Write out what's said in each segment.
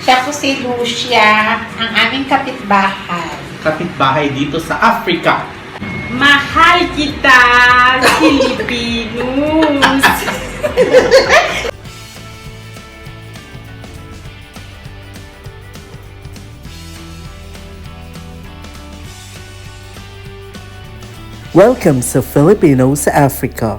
Ika ko si Lucia, ang aming kapitbahay. Kapitbahay dito sa Africa. Mahal kita, Pilipinos! Welcome sa Filipino sa Africa.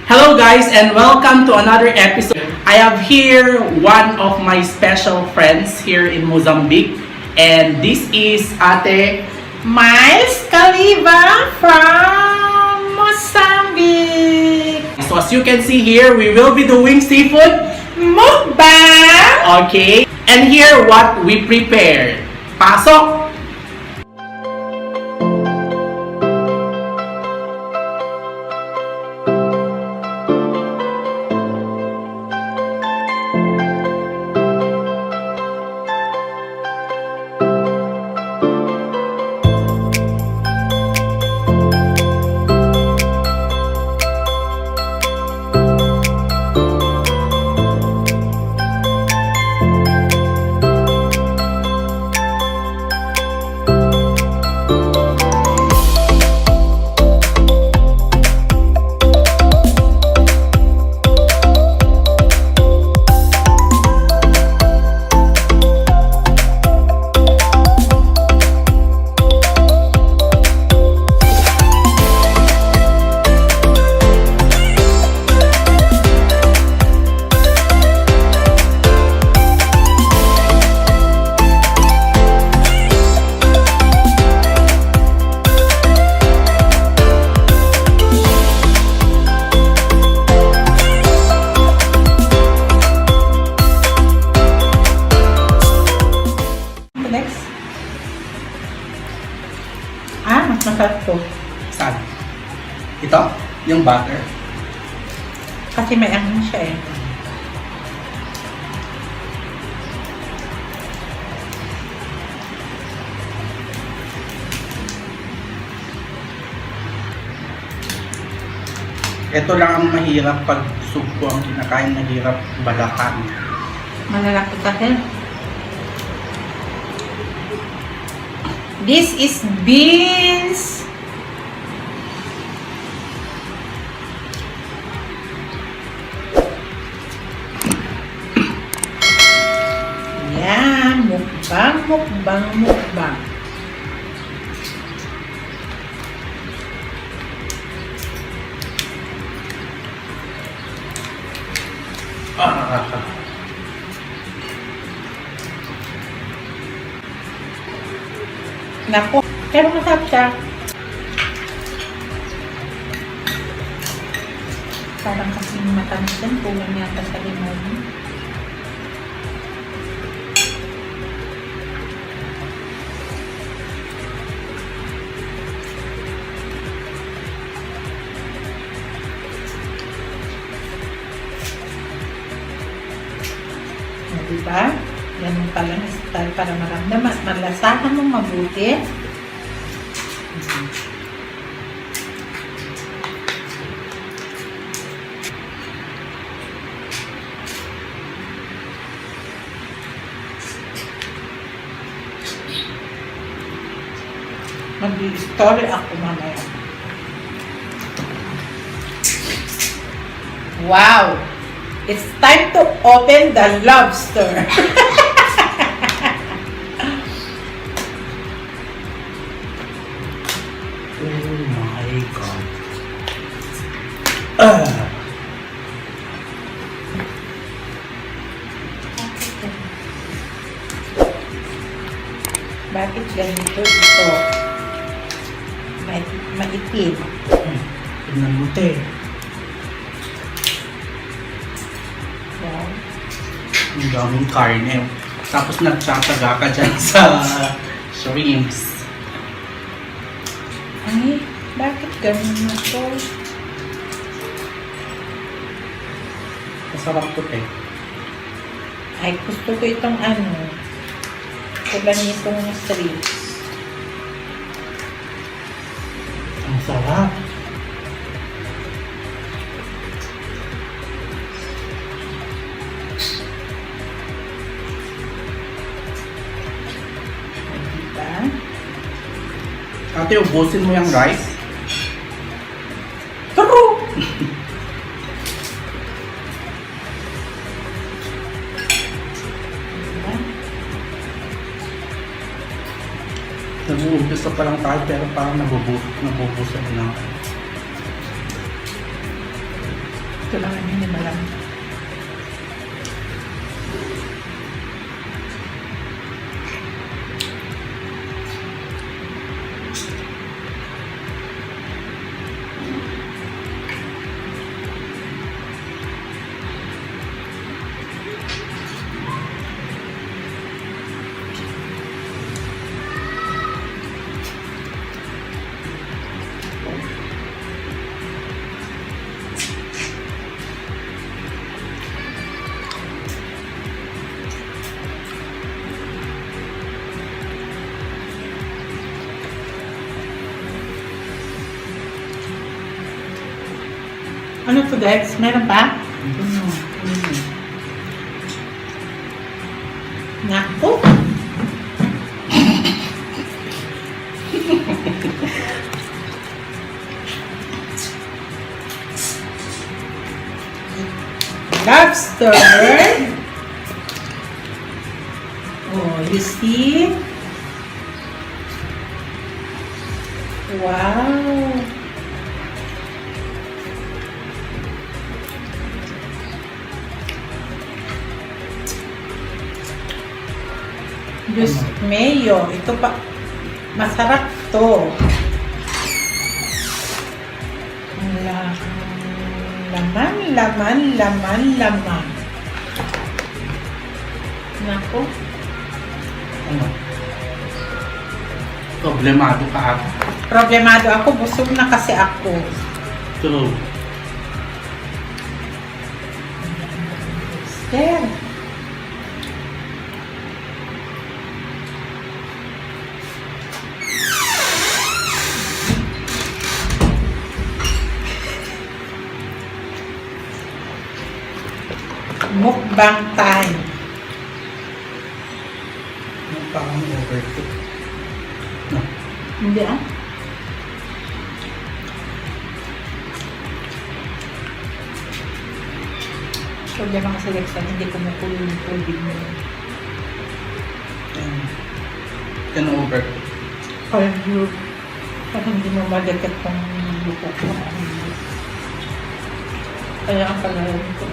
Hello guys and welcome to another episode. I have here one of my special friends here in Mozambique, and this is Ate Miles Caliba from Mozambique! So as you can see here, we will be doing seafood Mukbang! Okay, and here what we prepared. Pasok! Next. Mas masarap to. Saan? Ito? Yung butter? Kasi may angin siya eh. Ito lang ang mahirap pag sugpo ang kinakain, mahirap balakan. Malalaki kasi. This is beans. Yan, mukbang, mukbang, mukbang. Naku, pero masarap siya. Parang kasing matamis yan, kulang yata sa limon. Diba? Ganun pala ang style para maramdaman. Malasahan mong mabuti. Mag-story ako mamaya. Wow! It's time to open the lobster. Oh my God. Bakit ganito ito? Maitim. Tignan mo, te. Wow. Ang daming karne. Tapos nagtsatsaga ka dyan sa shrimps. Ay, bakit ganun na to? Masarap to, te. Ay, gusto ko itong kulang itong strips. Ang sarap. Ate, ubusin mo yung rice. True! Nag-uumpisa pa lang tayo pero parang nabubusan na. Ito lang ang hindi malam. Ano to, Dex? Meron pa? Naku! Lobster! Oh, you see? Wow! Diyos mayo. Ito pa. Masarap to. Laman. Naku. Ano? Problemado ka ako. Problemado ako. Busog na kasi ako. True. There. Mukbang time. Parang overcook. No. Hindi ah. Problema kasi Lexan, hindi kumukulo yung tubig mo. Can overcook. Parang hindi mo madagkat kung luto ko. Kaya ang pagkaroon ko.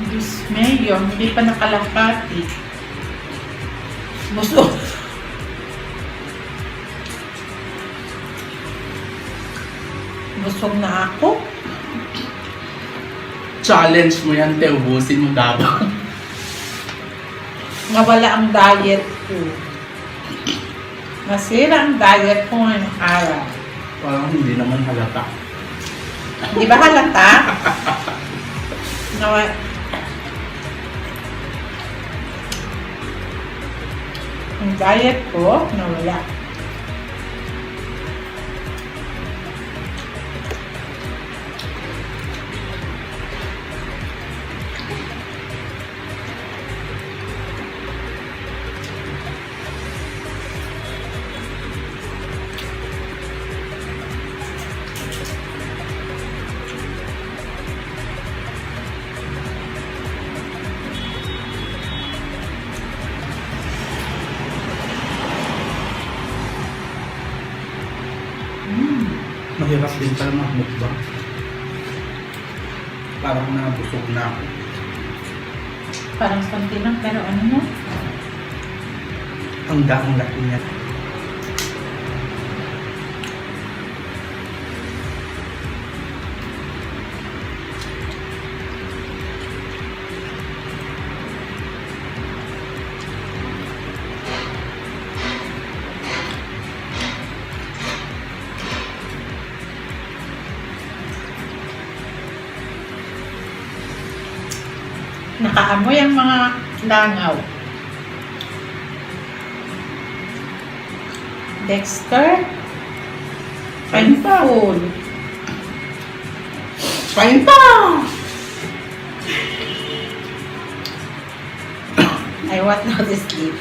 Diyos mayo, hindi pa nakalakati. Busog. Busog na ako. Challenge mo yan, te. Ubusin mo dapat. Nawala ang diet ko. Nasira ang diet ko ngayong araw. Parang hindi naman halata. Di ba halata? Nawala. Ang diet ko, nawala. Mahirap din pala mag-mukbang. Parang nabusog na ako. Parang konti lang, pero ano mo? Ang laki niya. Nakaamoy ang mga langaw. Dexter? Fine pa. Painful. Fine pa! I want now to sleep.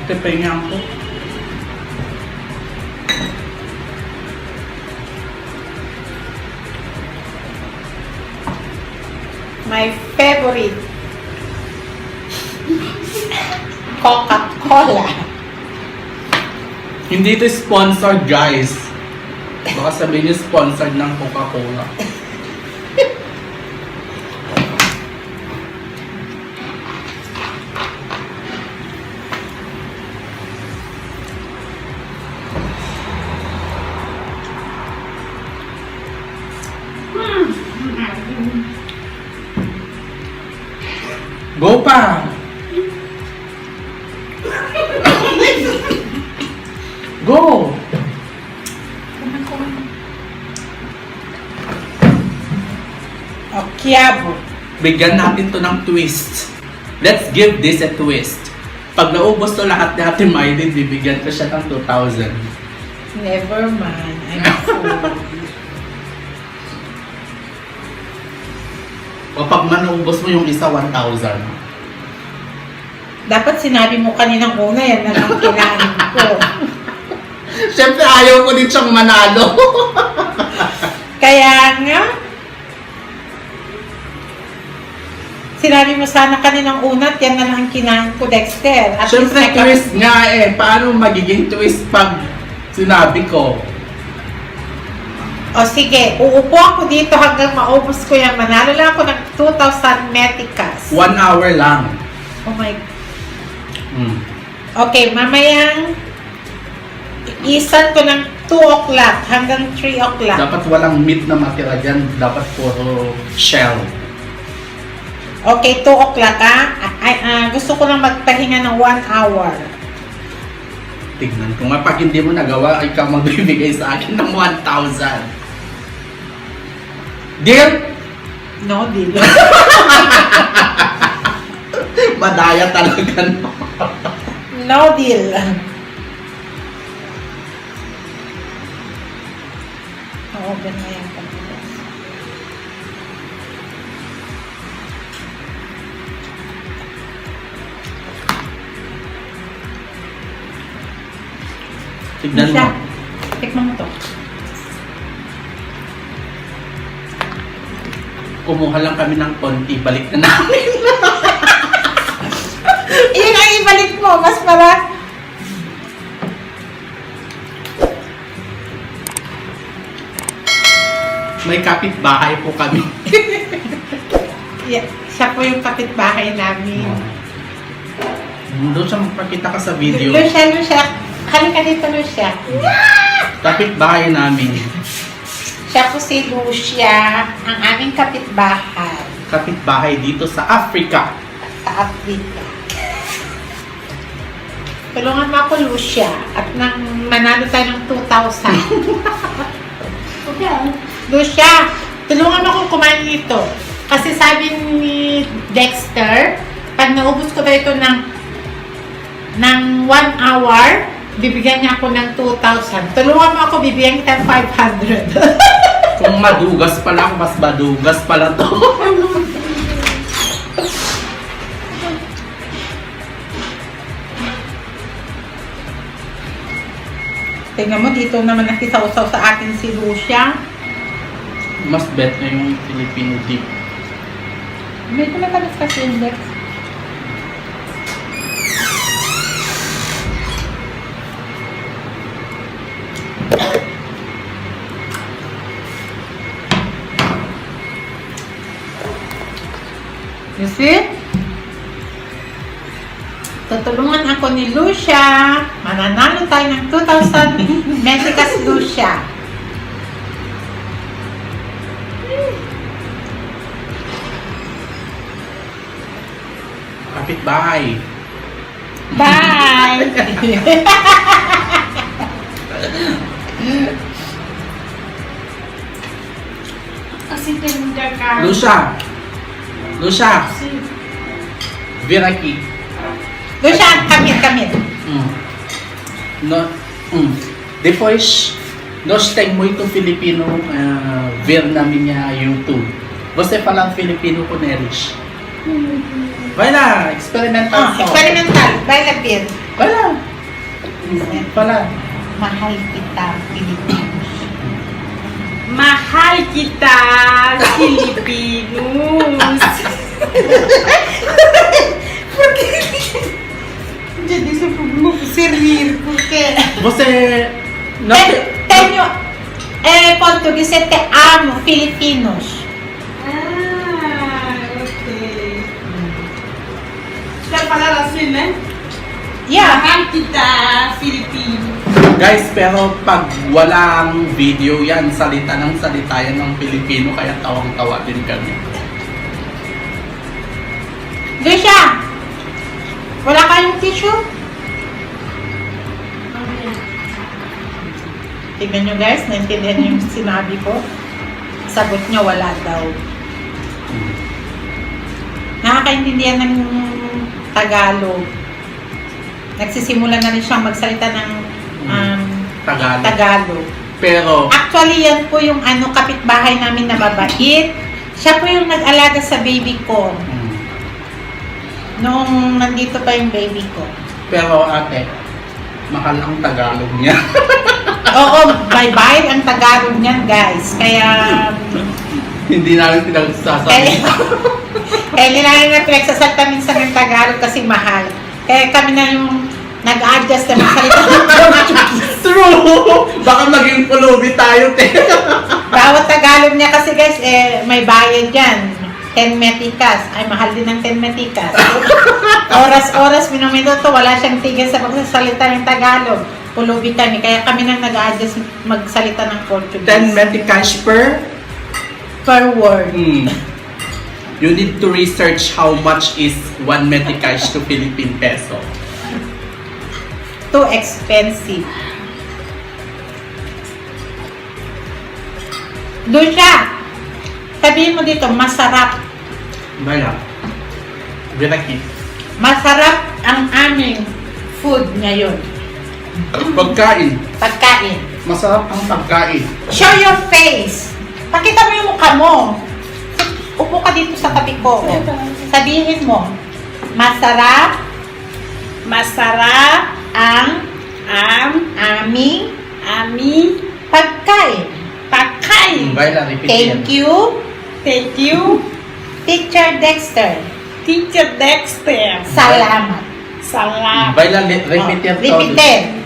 Tepengan ko. My favorite. Coca-Cola. Hindi ito sponsored, guys. Baka sabihin niyo sponsored ng Coca-Cola. Go pa! Go! O, Quiabo. Bigyan natin to ng twist. Let's give this a twist. Pag naubos to lahat ni Ate Mylene, bibigyan ko siya ng 2,000. Never mind. I'm a fool. O pag naubos mo yung isa, 1,000. Dapat sinabi mo kaninang una, yan na lang kinain ko. Siyempre, ayaw ko din siyang manalo. Kaya nga, sinabi mo sana kaninang una, at yan na lang kinain ko, Dexter. At Siyempre, least twist nga eh. Paano magiging twist pag sinabi ko? O sige, uupo ako dito hanggang maubos ko yan. Manalo lang ako ng 2,000 meticas. 1 hour lang. Oh my God. Mm. Okay, mamayang isan ko ng 2 o'clock hanggang 3 o'clock. Dapat walang meat na matira dyan. Dapat puro shell. Okay, 2 o'clock gusto ko lang magpahinga ng 1 hour. Tignan ko nga. Pag hindi mo nagawa, ikaw magbibigay sa akin ng 1,000. Deal? No deal. Madaya talaga, no? No deal. Open na yan. Tignan mo. Siya. Tikman mo to. Kumuha lang kami ng konti. Balik na namin. Iyon ang ibalik mo. Mas para... May kapitbahay po kami. Yeah, siya po yung kapitbahay namin. Doon siya magpakita ka sa video. Lucia. Halika dito, Lucia. Kapitbahay namin. Siya po si Lucia, ang aming kapitbahay Kapitbahay dito sa Africa. sa Africa. Tulungan mo ako, Lucia, at nang manalo tayo ng 2,000. Okay. Lucia, tulungan mo akong kumain nito. Kasi sabi ni Dexter, pag naubos ko tayo ito ng 1 hour, bibigyan niya ako ng 2,000. Tulungan mo ako, bibigyan kita ng 500. Kung madugas pa lang, mas madugas pala to. Tingnan mo, dito naman nakisaw-saw sa akin si Lucia. Mas bet na yung Filipino dip. Medyo matalas kasi yung Dex. You see? Tutulungan ako ni Lucia. Mananalo tayo ng 2,000 meticas, Lucia. Kapitbahay. Bye! Kasi tender ka. Lucia. Lucia. Viraki. Lucia, kamit. No, depois nós temos muito Filipino ver na minha YouTube. Você fala Filipino com eles? Vai lá, experimental. Experimental. Vai lá, Pedro. Wala. Wala. Mahal kita, Pilipinos. Mahal kita, Filipinos. Jadi sa serir, porque... Você... Não... Tenho... português é te amo, Filipinos. Ok. Quer falar assim, né? Yeah. Mahal kita, Filipinos. Guys, pero pag walang video yan, salita yan ng Pilipino, kaya tawang-tawa din kami. Lucia! Wala kayong tissue? Tignan nyo guys, naintindihan nyo yung sinabi ko. Sagot niya, wala daw. Nakakaintindihan ng Tagalog. Nagsisimula na rin siyang magsalita ng Tagalog. Pero, Actually, yan po yung kapitbahay namin na mabait. Siya po yung nag-alaga sa baby ko. Nung nandito pa yung baby ko. pero ate, mahal ang Tagalog niya. Oo, bye-bye ang Tagalog niyan, guys. Kaya, Hindi namin pinagsasabi. kaya hindi namin na pinagsasalta minsan ng Tagalog kasi mahal. Kaya kami na yung nag-adjust na magsalita ng Portuguese. True! Baka maging pulubi tayo, te. Bawat Tagalog niya kasi guys, may bayad yan. 10 meticas. Ay, mahal din ng 10 meticas. Oras-oras, minuto, wala siyang tigil sa pagsasalita ng Tagalog. Pulubi kami. Kaya kami nang nag-adjust magsalita ng Portuguese. 10 meticas per... Per word. You need to research how much is 1 meticas to Philippine peso. Too expensive. Lucia, sabihin mo dito, masarap. Bala. Binaki. Masarap ang aming food ngayon. Pagkain. Pagkain. Masarap ang pagkain. Show your face. Pakita mo yung mukha mo. Upo ka dito sa tabi ko. Sabihin mo, masarap Masarap ang aming pagkain. pagkain. Bala, repeat Thank you, Thank you, Teacher Dexter. Teacher Dexter. Salamat. Salamat. Bala, repeat yan. Repeated.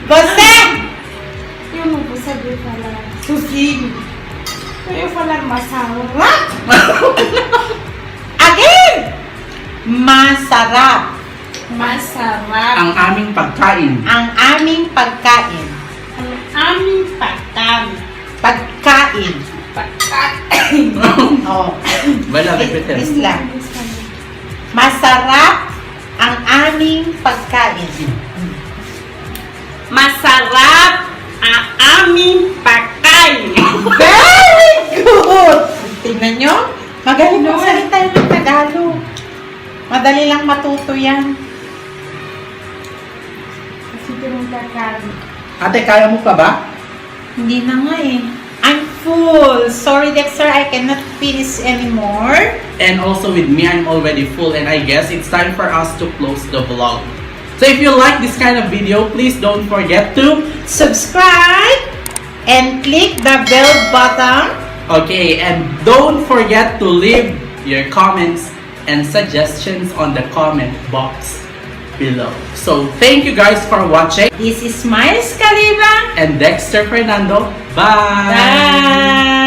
Você! Eu não vou saber falar sozinho. Eu vou falar masarap. Again! Masarap Masarap. Ang aming pagkain. ang aming pagkain. Ang aming pagkain. Pagkain. Pagkain. Oh. Bala, repeat yan. This lang. Masarap ang aming pagkain. Masarap ang aming pagkain. Very good! Tingnan nyo. Magaling magsalita yun ng Tagalog. Madali lang matuto yan. Kasi pinagkakain. Ate, kaya mo pa ba? Hindi na nga eh. I'm full. Sorry, Dexter, I cannot finish anymore. And also with me, I'm already full, and I guess it's time for us to close the vlog. So if you like this kind of video, please don't forget to... Subscribe and click the bell button. Okay, and don't forget to leave your comments and suggestions on the comment box below. So thank you guys for watching, This is Miles Caliba. and Dexter Fernando. Bye! Bye!